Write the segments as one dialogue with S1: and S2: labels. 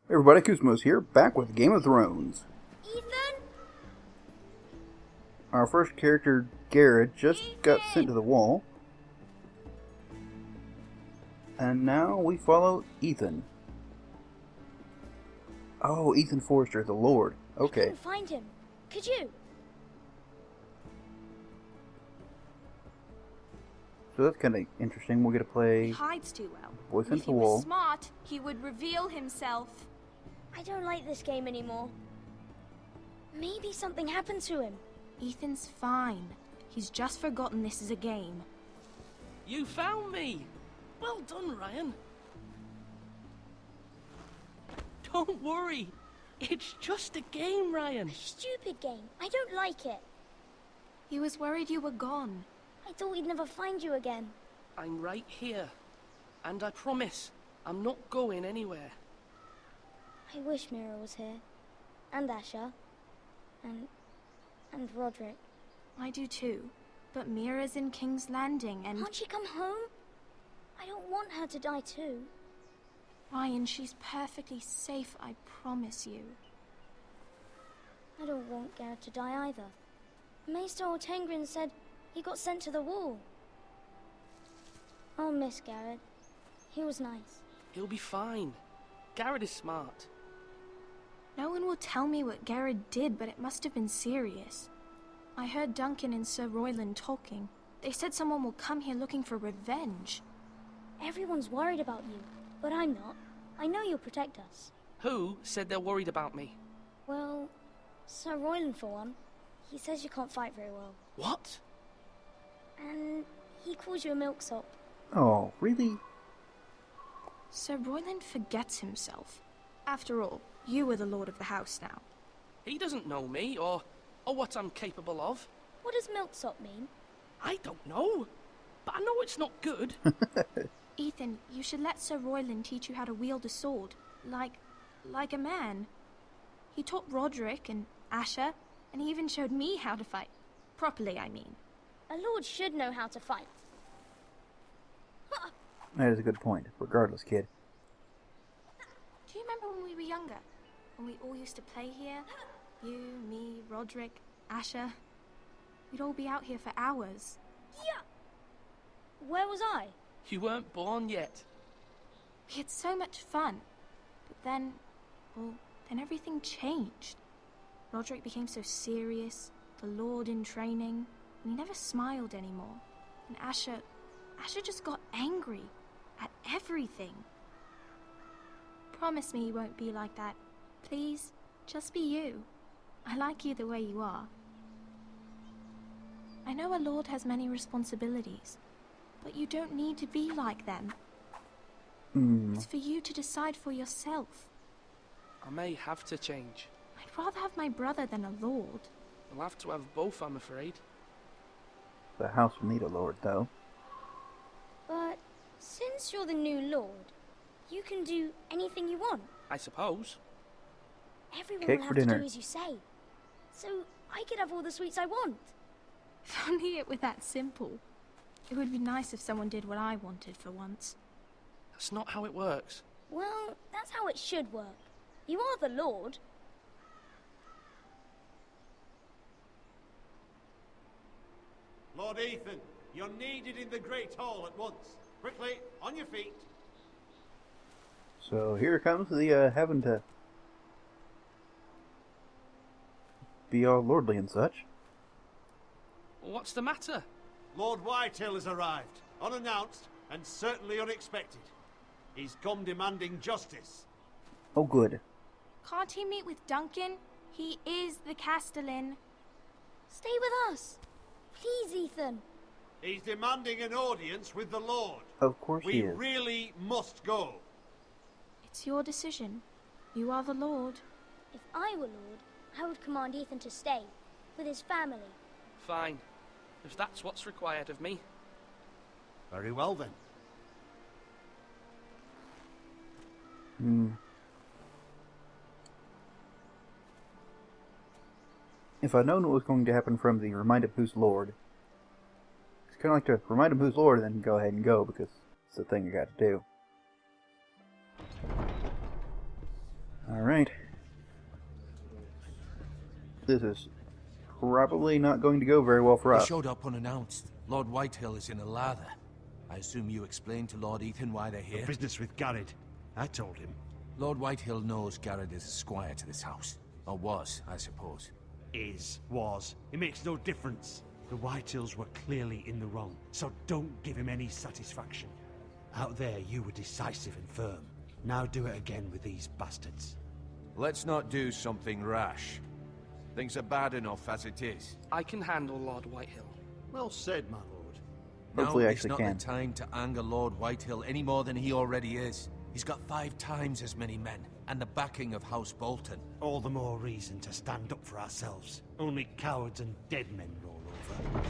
S1: Hey everybody, Koosemose here, back with Game of Thrones.
S2: Ethan?
S1: Our first character, Garrett, just got sent to the wall. And now we follow Ethan. Oh, Ethan Forrester, the Lord.
S2: I
S1: Okay.
S2: couldn't find him. Could you?
S1: So that's kind of interesting. We'll get to play
S3: He hides too well.
S1: Boy
S3: If
S1: Sent to
S3: he
S1: the
S3: was
S1: Wall.
S3: smart, he would reveal himself.
S2: I don't like this game anymore. Maybe something happened to him.
S3: Ethan's fine. He's just forgotten this is a game.
S4: You found me! Well done, Ryan. Don't worry. It's just a game, Ryan.
S2: Stupid game. I don't like it.
S3: He was worried you were gone.
S2: I thought we'd never find you again.
S4: I'm right here. And I promise, I'm not going anywhere.
S2: I wish Mira was here. And Asher. And Roderick.
S3: I do too. But Mira's in King's Landing and...
S2: Can't she come home? I don't want her to die too.
S3: Ryan, she's perfectly safe, I promise you.
S2: I don't want Garrett to die either. Maester Ortengrin said he got sent to the wall. I'll miss Garrett. He was nice.
S4: He'll be fine. Garrett is smart.
S3: No one will tell me what Garrett did, but it must have been serious. I heard Duncan and Sir Royland talking. They said someone will come here looking for revenge.
S2: Everyone's worried about you, but I'm not. I know you'll protect us.
S4: Who said they're worried about me?
S2: Well, Sir Royland for one. He says you can't fight very well.
S4: What?
S2: And he calls you a milksop.
S1: Oh, really?
S3: Sir Royland forgets himself. After all, you are the lord of the house now.
S4: He doesn't know me or what I'm capable of.
S2: What does milksop mean?
S4: I don't know. But I know it's not good.
S3: Ethan, you should let Sir Royland teach you how to wield a sword. Like a man. He taught Roderick and Asher, and he even showed me how to fight. Properly, I mean.
S2: A lord should know how to fight.
S1: That is a good point. Regardless, kid.
S3: Do you remember when we were younger? When we all used to play here? You, me, Roderick, Asher. We'd all be out here for hours.
S2: Yeah. Where was I?
S4: You weren't born yet.
S3: We had so much fun. But then, then everything changed. Roderick became so serious, the Lord in training, and he never smiled anymore. And Asher just got angry at everything. Promise me you won't be like that. Please, just be you. I like you the way you are. I know a lord has many responsibilities, but you don't need to be like them. It's for you to decide for yourself.
S4: I may have to change.
S3: I'd rather have my brother than a lord.
S4: I'll have to have both, I'm afraid.
S1: The house will need a lord, though.
S2: But since you're the new lord, you can do anything you want.
S4: I suppose.
S2: Everyone
S1: Cake
S2: will
S1: for
S2: have to
S1: dinner.
S2: do as you say. So I could have all the sweets I want.
S3: If only it were that simple. It would be nice if someone did what I wanted for once.
S4: That's not how it works.
S2: Well, that's how it should work. You are the lord.
S5: Lord Ethan, you're needed in the Great Hall at once. Quickly, on your feet.
S1: So here comes the having to be all lordly and such.
S4: What's the matter?
S5: Lord Whitehill has arrived, unannounced and certainly unexpected. He's come demanding justice.
S1: Oh, good.
S3: Can't he meet with Duncan? He is the Castellan.
S2: Stay with us. Please, Ethan.
S5: He's demanding an audience with the Lord.
S1: Of course he
S5: We
S1: is.
S5: really must go.
S3: It's your decision. You are the Lord.
S2: If I were lord, I would command Ethan to stay with his family.
S4: Fine. If that's what's required of me.
S5: Very well then.
S1: If I'd known what was going to happen from the remind him who's lord, it's kind of like to remind him who's lord and then go ahead and go because it's the thing you got to do. Alright. This is probably not going to go very well for
S6: He
S1: us.
S6: showed up unannounced. Lord Whitehill is in a lather. I assume you explained to Lord Ethan why they're here?
S5: Business with Garrett. I told him.
S6: Lord Whitehill knows Garrett is a squire to this house. Or was, I suppose.
S5: Was. It makes no difference. The Whitehills were clearly in the wrong, so don't give him any satisfaction. Out there, you were decisive and firm. Now do it again with these bastards.
S6: Let's not do something rash. Things are bad enough as it is.
S4: I can handle Lord Whitehill.
S5: Well said, my lord.
S1: Hopefully I
S6: It's
S1: actually
S6: not
S1: can.
S6: the time to anger Lord Whitehill any more than he already is. He's got 5 times as many men, and the backing of House Bolton.
S5: All the more reason to stand up for ourselves. Only cowards and dead men roll over.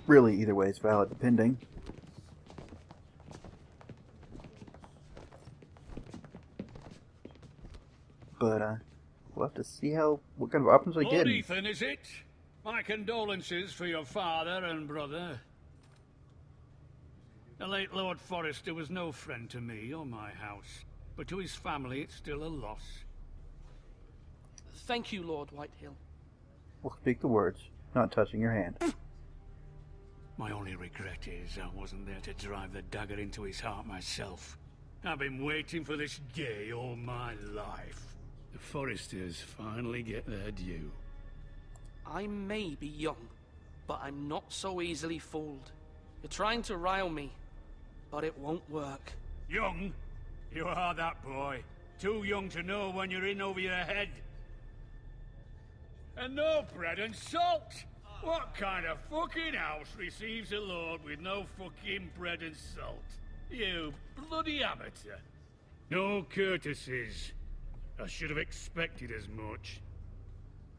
S1: Really, either way is valid, depending. But, we'll have to see what kind of options we
S7: Lord
S1: get.
S7: Ethan, is it? My condolences for your father and brother. The late Lord Forrester was no friend to me or my house, but to his family it's still a loss.
S4: Thank you, Lord Whitehill.
S1: We'll speak the words, not touching your hand.
S7: My only regret is I wasn't there to drive the dagger into his heart myself. I've been waiting for this day all my life. The Forresters finally get their due.
S4: I may be young, but I'm not so easily fooled. You're trying to rile me, but it won't work.
S7: Young? You are that boy. Too young to know when you're in over your head. And no bread and salt! What kind of fucking house receives a lord with no fucking bread and salt? You bloody amateur. No courtesies. I should have expected as much.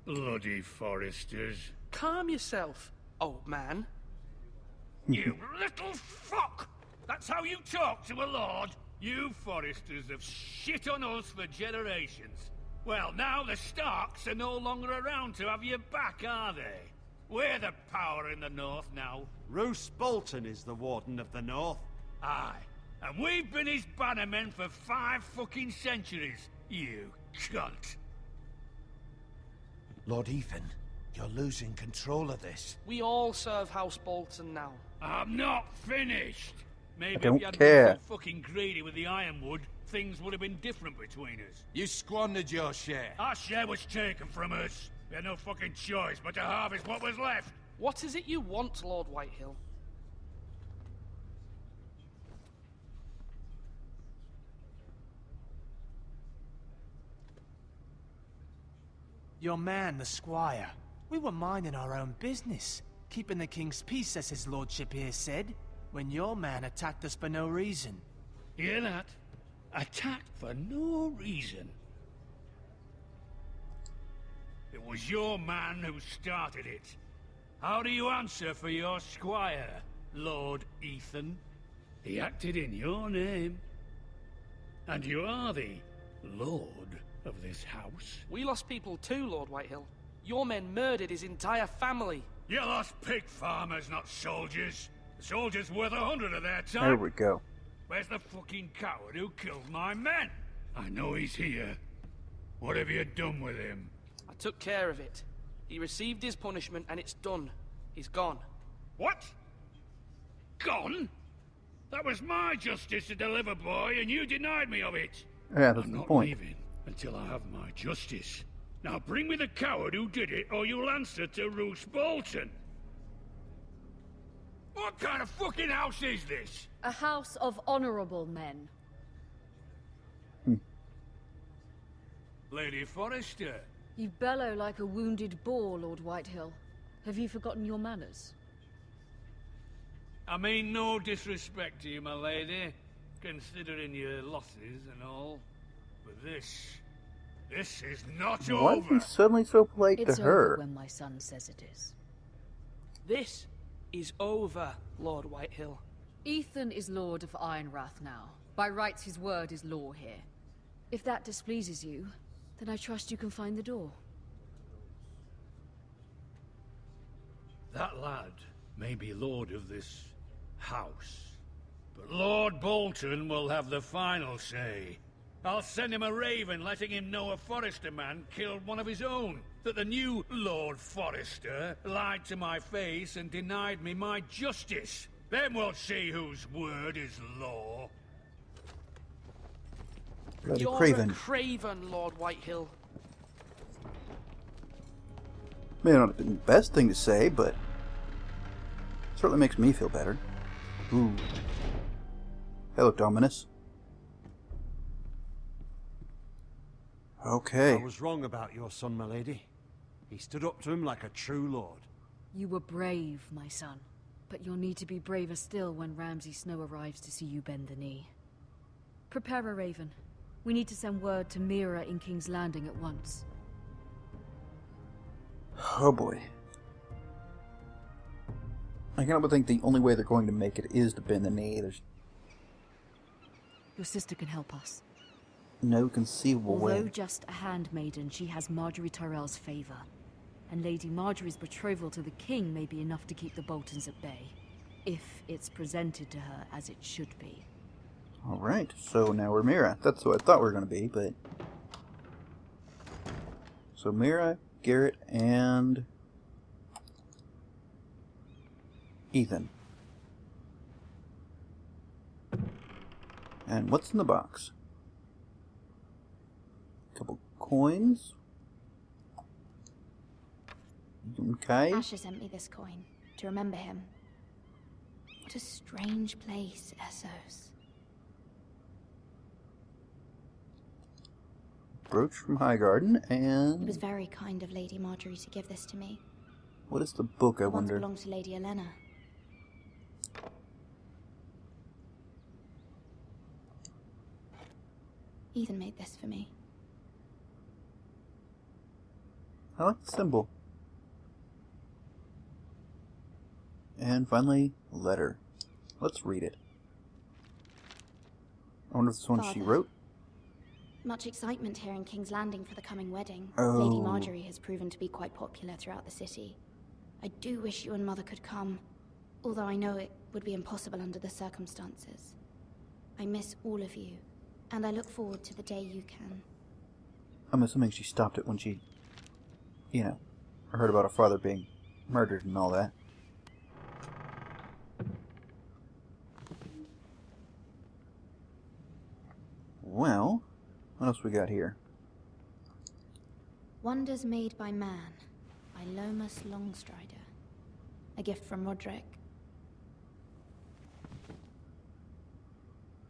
S7: Bloody Forresters.
S4: Calm yourself, old man.
S7: You little fuck! That's how you talk to a lord? You Forresters have shit on us for generations. Well, now the Starks are no longer around to have your back, are they? We're the power in the north now.
S5: Roose Bolton is the Warden of the North.
S7: Aye. And we've been his bannermen for 5 fucking centuries. You cunt.
S6: Lord Ethan, you're losing control of this.
S4: We all serve House Bolton now.
S7: I'm not finished. Maybe
S1: I don't
S7: if you hadn't
S1: care.
S7: been so fucking greedy with the ironwood, things would have been different between us.
S6: You squandered your share.
S7: Our share was taken from us. We had no fucking choice but to harvest what was left.
S4: What is it you want, Lord Whitehill?
S8: Your man, the squire. We were minding our own business, keeping the king's peace, as his lordship here said, when your man attacked us for no reason.
S7: Hear that? Attacked for no reason. It was your man who started it. How do you answer for your squire, Lord Ethan? He acted in your name. And you are the lord of this house.
S4: We lost people too, Lord Whitehill. Your men murdered his entire family.
S7: You lost pig farmers, not soldiers. The soldiers worth 100 of their
S1: There
S7: time.
S1: we go.
S7: Where's the fucking coward who killed my men? I know he's here. What have you done with him?
S4: I took care of it. He received his punishment and it's done. He's gone.
S7: What? Gone? That was my justice to deliver, boy, and you denied me of it.
S1: Yeah, that's
S7: I'm
S1: the
S7: not
S1: point.
S7: leaving until I have my justice. Now bring me the coward who did it, or you'll answer to Roose Bolton. What kind of fucking house is this?
S9: A house of honorable men.
S7: Lady Forrester.
S9: You bellow like a wounded boar, Lord Whitehill. Have you forgotten your manners?
S7: I mean no disrespect to you, my lady, considering your losses and all. But this is not
S1: Why is
S7: over.
S1: he suddenly so polite
S9: It's
S1: to
S9: over
S1: her?
S9: when my son says it is.
S4: This is over, Lord Whitehill.
S9: Ethan is Lord of Ironrath now. By rights, his word is law here. If that displeases you, then I trust you can find the door.
S7: That lad may be lord of this house, But Lord Bolton will have the final say. I'll send him a raven letting him know a Forrester man killed one of his own. That the new Lord Forrester lied to my face and denied me my justice. Then we'll see whose word is law.
S1: Bloody
S4: You're
S1: craven.
S4: a craven, Lord Whitehill.
S1: May not have been the best thing to say, but certainly makes me feel better. Ooh. Hello, Dominus. Okay.
S5: I was wrong about your son, my lady. He stood up to him like a true lord.
S9: You were brave, my son. But you'll need to be braver still when Ramsay Snow arrives to see you bend the knee. Prepare a raven. We need to send word to Mira in King's Landing at once.
S1: Oh boy. I cannot but think the only way they're going to make it is to bend the knee. There's
S9: Your sister can help us.
S1: no conceivable
S9: Although
S1: way.
S9: just a handmaiden, she has Marjorie Tyrell's favor. And Lady Marjorie's betrothal to the king may be enough to keep the Boltons at bay. If it's presented to her as it should be.
S1: Alright, so now we're Mira. That's what I thought we were going to be, but... So Mira, Garrett, and... Ethan. And what's in the box? Couple coins. Okay.
S3: Asher sent me this coin to remember him. What a strange place, Essos.
S1: Brooch from Highgarden,
S3: It
S1: and...
S3: was very kind of Lady Marjorie to give this to me.
S1: What is the book, I
S3: It once
S1: wonder?
S3: belonged to Lady Elena. Ethan made this for me.
S1: I like the symbol. And finally, a letter. Let's read it. I wonder if this one she
S3: Father.
S1: wrote.
S3: Much excitement here in King's Landing for the coming wedding.
S1: Oh.
S3: Lady Marjorie has proven to be quite popular throughout the city. I do wish you and Mother could come, although I know it would be impossible under the circumstances. I miss all of you, and I look forward to the day you can.
S1: I'm assuming she stopped it when she, you know, heard about her father being murdered and all that. Well, what else we got here?
S3: Wonders Made by Man, by Lomas Longstrider. A gift from Roderick.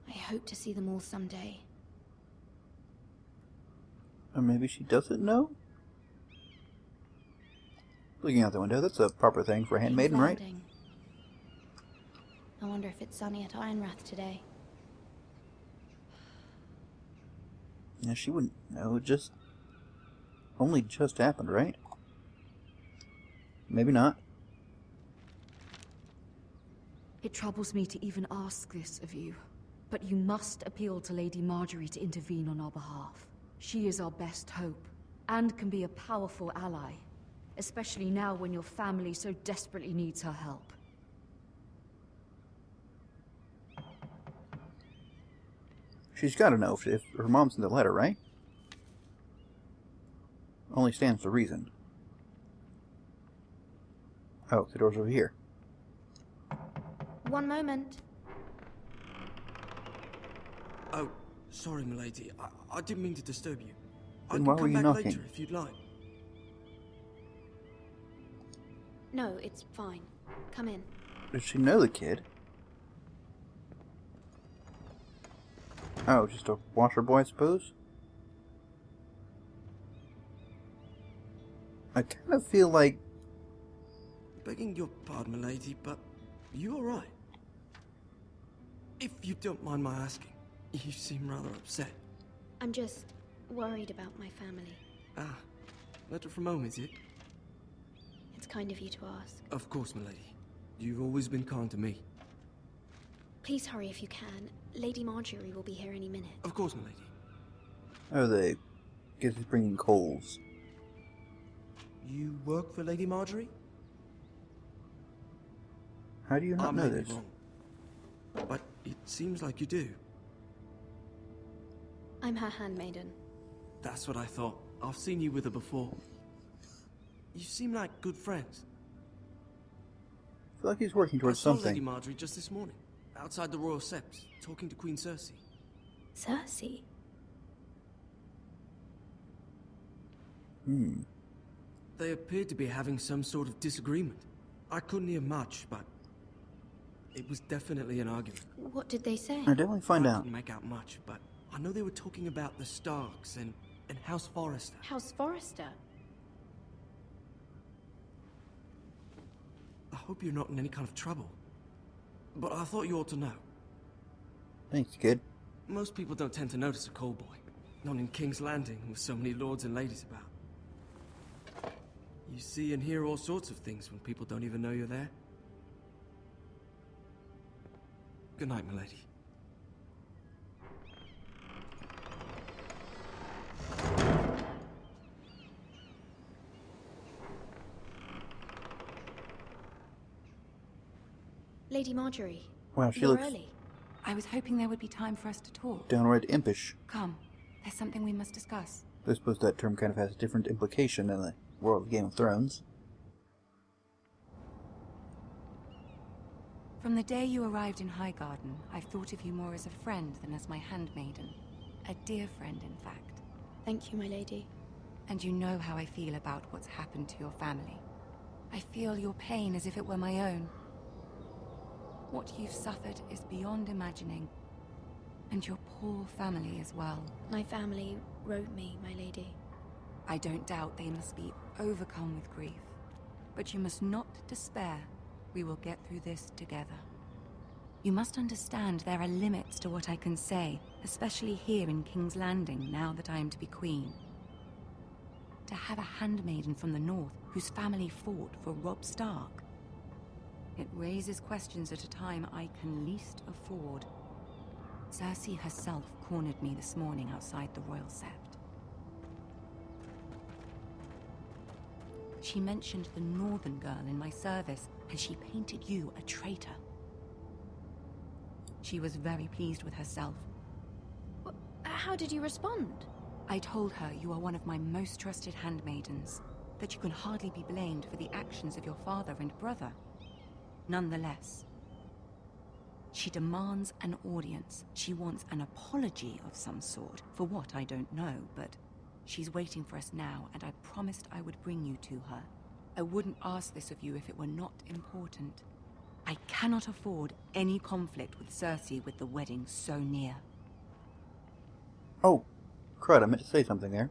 S3: I hope to see them all someday.
S1: Or maybe she doesn't know? Looking out the window, that's a proper thing for a handmaiden,
S3: King's
S1: right?
S3: Landing. I wonder if it's sunny at Ironrath today.
S1: Yeah, she wouldn't know. It just... only just happened, right? Maybe not.
S9: It troubles me to even ask this of you, but you must appeal to Lady Marjorie to intervene on our behalf. She is our best hope, and can be a powerful ally, especially now when your family so desperately needs her help.
S1: She's got to know if her mom's in the letter, right? Only stands to reason. Oh, the door's over here.
S3: One moment.
S10: Oh, sorry, milady. I didn't mean to disturb you. I
S1: Then
S10: can
S1: why were
S10: come
S1: you
S10: back
S1: knocking?
S10: later if you'd like.
S3: No, it's fine. Come in.
S1: Does she know the kid? Oh, just a washer boy, I suppose? I kind of feel like...
S10: Begging your pardon, milady, but you all right? If you don't mind my asking, you seem rather upset.
S3: I'm just worried about my family.
S10: Ah, letter from home, is it?
S3: It's kind of you to ask.
S10: Of course, milady. You've always been kind to me.
S3: Please hurry if you can. Lady Marjorie will be here any minute.
S10: Of course, milady.
S1: Oh, they... guess he's bringing coals.
S10: You work for Lady Marjorie?
S1: How do you
S10: I
S1: not know
S10: may be
S1: this?
S10: wrong, but It seems like you do.
S11: I'm her handmaiden.
S10: That's what I thought. I've seen you with her before. You seem like good friends.
S1: I feel like he's working towards
S10: I saw
S1: something.
S10: Lady Marjorie just this morning, outside the Royal Sept, talking to Queen Cersei.
S11: Cersei?
S10: They appeared to be having some sort of disagreement. I couldn't hear much, but it was definitely an argument.
S11: What did they say?
S1: I'll definitely find
S10: I
S1: out.
S10: couldn't make out much, but I know they were talking about the Starks and House Forrester.
S11: House Forrester?
S10: I hope you're not in any kind of trouble. But I thought you ought to know.
S1: Thanks, kid.
S10: Most people don't tend to notice a call boy. Not in King's Landing with so many lords and ladies about. You see and hear all sorts of things when people don't even know you're there. Good night, milady.
S11: Lady Marjorie.
S1: Wow, she
S11: you're
S1: looks
S11: early.
S12: I was hoping there would be time for us to talk.
S1: downright impish.
S12: Come, there's something we must discuss.
S1: I suppose that term kind of has a different implication in the world of Game of Thrones.
S12: From the day you arrived in Highgarden, I've thought of you more as a friend than as my handmaiden. A dear friend, in fact.
S11: Thank you, my lady.
S12: And you know how I feel about what's happened to your family. I feel your pain as if it were my own. What you've suffered is beyond imagining. And your poor family as well.
S11: My family wrote me, my lady.
S12: I don't doubt they must be overcome with grief. But you must not despair. We will get through this together. You must understand there are limits to what I can say, especially here in King's Landing, now that I am to be queen. To have a handmaiden from the north whose family fought for Robb Stark. It raises questions at a time I can least afford. Cersei herself cornered me this morning outside the Royal Sept. She mentioned the northern girl in my service, and she painted you a traitor. She was very pleased with herself.
S11: How did you respond?
S12: I told her you are one of my most trusted handmaidens, that you can hardly be blamed for the actions of your father and brother. Nonetheless, she demands an audience. She wants an apology of some sort, for what I don't know, but she's waiting for us now, and I promised I would bring you to her. I wouldn't ask this of you if it were not important. I cannot afford any conflict with Cersei with the wedding so near.
S1: Oh, crud, I meant to say something there.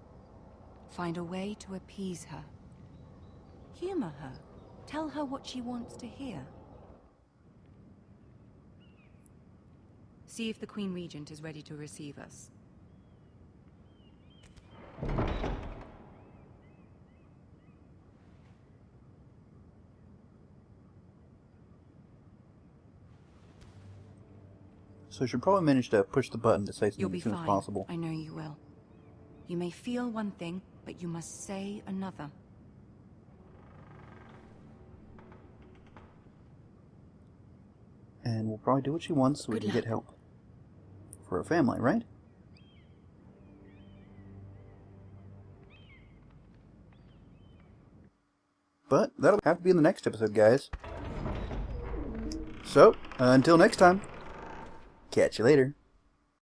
S12: Find a way to appease her. Humor her. Tell her what she wants to hear. See if the Queen Regent is ready to receive us.
S1: So I should probably manage to push the button to say
S12: You'll
S1: something
S12: be
S1: as soon as
S12: fine.
S1: possible.
S12: I know you will. You may feel one thing, but you must say another.
S1: And we'll probably do what she wants so we can get help. For her family, right? But that'll have to be in the next episode, guys. So, until next time, catch you later.